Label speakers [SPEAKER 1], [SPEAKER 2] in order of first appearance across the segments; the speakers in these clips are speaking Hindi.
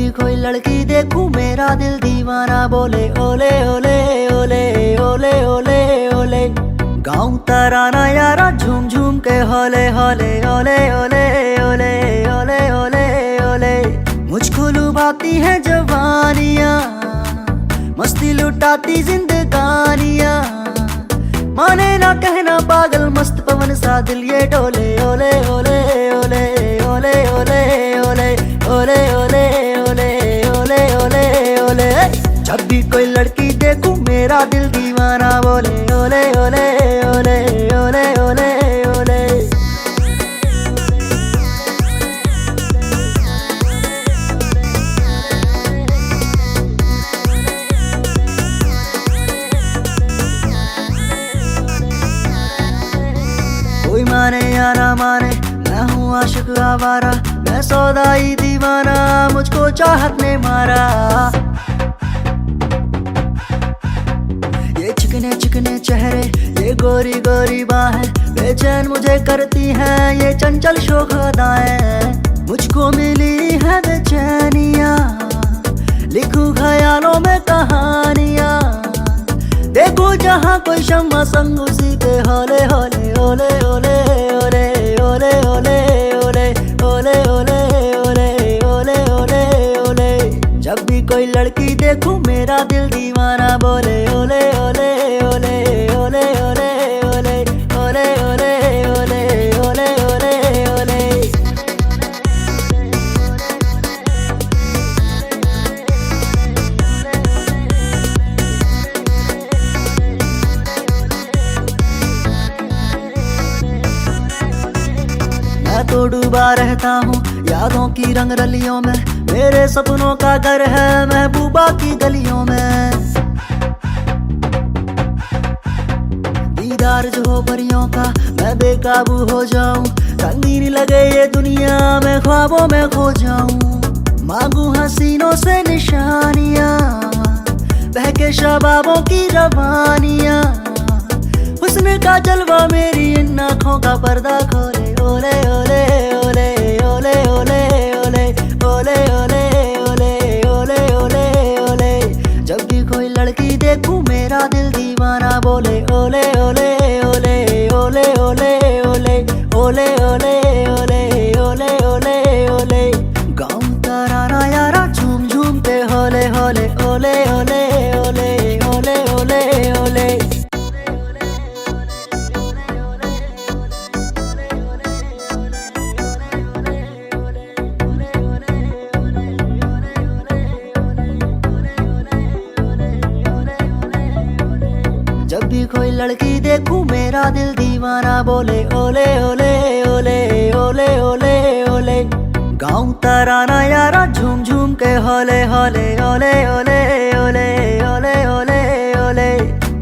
[SPEAKER 1] भी कोई लड़की देखूं मेरा दिल दीवाना बोले ओले ओले ओले ओले ओले ओले। गाऊं तराना यारा झूम झूम के होले होले ओले ओले ओले ओले ओले ओले। मुझको लुभाती है जवानियाँ, मस्ती लुटाती जिंदगानियाँ। माने ना कहना पागल मस्त पवन सा दिल ये डोले ओले ओले ओले ओले ओले ओले ओले ओले ओले ओले ओले ओले। जब भी कोई लड़की देखूं मेरा दिल दीवाना बोले ओले ओले ओले ओले ओले ओले। कोई माने या ना माने मैं हूँ आशिक आवारा, मैं सौदाई दीवाना मुझको चाहत ने मारा। ये चिकने चिकने चेहरे ये गोरी गोरी बाहें बेचैन मुझे करती हैं ये चंचल शोख अदाएं। मुझको मिली है बेचैनियाँ, लिखूं ख्यालों में कहानियाँ। देखो जहाँ कोई शम्मा संग उसी के होले होले ओले ओले ओले ओले ओले ओले ओले ओले ओले ओले ओले। जब भी कोई लड़की देखूं मेरा दिल दीवाना बोले ओले ओले ओले ओले ओले ओले ओले ओले ओले ओले ओले ओले। मैं तो डूबा रहता हूँ यादों की रंग रलियों में, मेरे सपनों का घर है महबूबा की गलियों में। दीदार जो हो परियों का मैं बेकाबू हो जाऊं, रंगीन लगे ये दुनिया में ख्वाबों में खो जाऊं। मांगू हसीनों से निशानियां बहके शबाबों की रवानियां। हुस्न का जलवा मेरी इन आँखों का पर्दा खोले ओले ओले ओले ओले ओले ओले ओले ओले ओले ओले ओले ओले। जब भी कोई लड़की देखूं मेरा दिल दीवाना बोले ओले ओले ओले ओले ओले ओले ओले ओले ओले ओले ओले ओले। गाऊं तराना यारा झूम झूम के होले होले ओले ओले ओले ओले ओले ओले। जब भी कोई लड़की देखूं मेरा दिल दीवाना बोले ओले ओले ओले ओले ओले ओले। गाऊं तराना यारा झूम झूम के होले होले ओले ओले ओले ओले ओले ओले।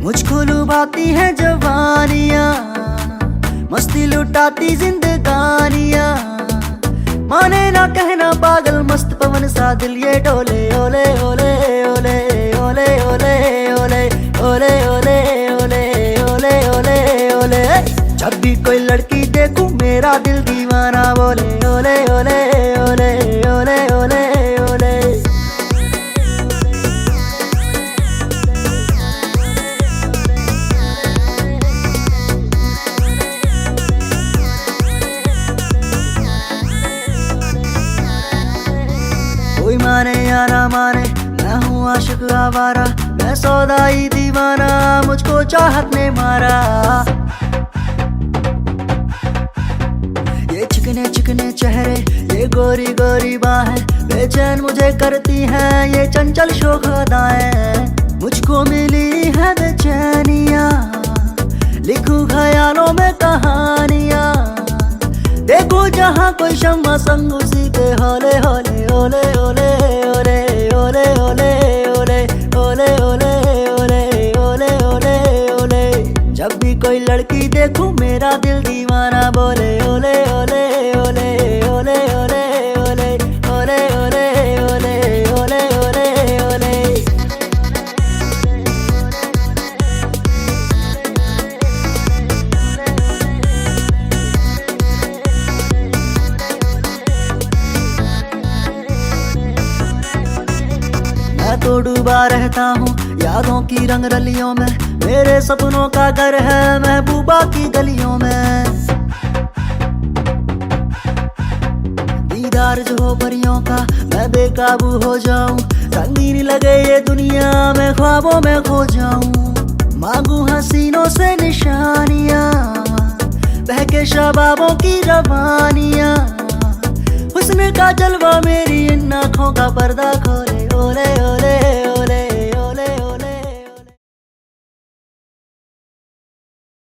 [SPEAKER 1] मुझको लुभाती है जवानियाँ, मस्ती लुटाती जिंदगानियाँ। माने ना कहना पागल मस्त पवन सा दिल ये डोले ओले ओले ओले ओले ओले ओले ओले ओले ओले ओले ओले ओले। जब भी कोई लड़की देखूं मेरा दिल दीवाना बोले ओले ओले ओले ओले ओले ओले। कोई माने या ना माने मैं हूँ आशिक आवारा, मैं सौदाई दीवाना मुझको चाहत ने मारा। ये चिकने चिकने चेहरे ये गोरी गोरी बाहें बेचैन मुझे करती हैं ये चंचल शोख अदाएं। मुझको मिली है बेचैनियाँ, लिखूं ख्यालों में कहानियाँ। देखो जहाँ कोई शम्मा संग उसी के होले होले ओले ओले ओले ओले ओले ओले ओले ओले ओले ओले ओले ओले। जब भी कोई लड़की देखूं मेरा दिल दीवाना बोले ओले ओले ओले ओले ओले ओले ओले ओले ओले ओले ओले ओले। डूबा रहता हूँ यादों की रंग रलियों में। मेरे सपनों का घर है महबूबा की गलियों में। दीदार जो हो परियों का मैं बेकाबू हो जाऊं। रंगीन लगे ये दुनिया मैं ख्वाबों में खो जाऊं। मांगू हसीनों से निशानियां, बहके शबाबों की रवानियां। हुस्न का जलवा मेरी इन आँखों का पर्दा खोले, ओले ओले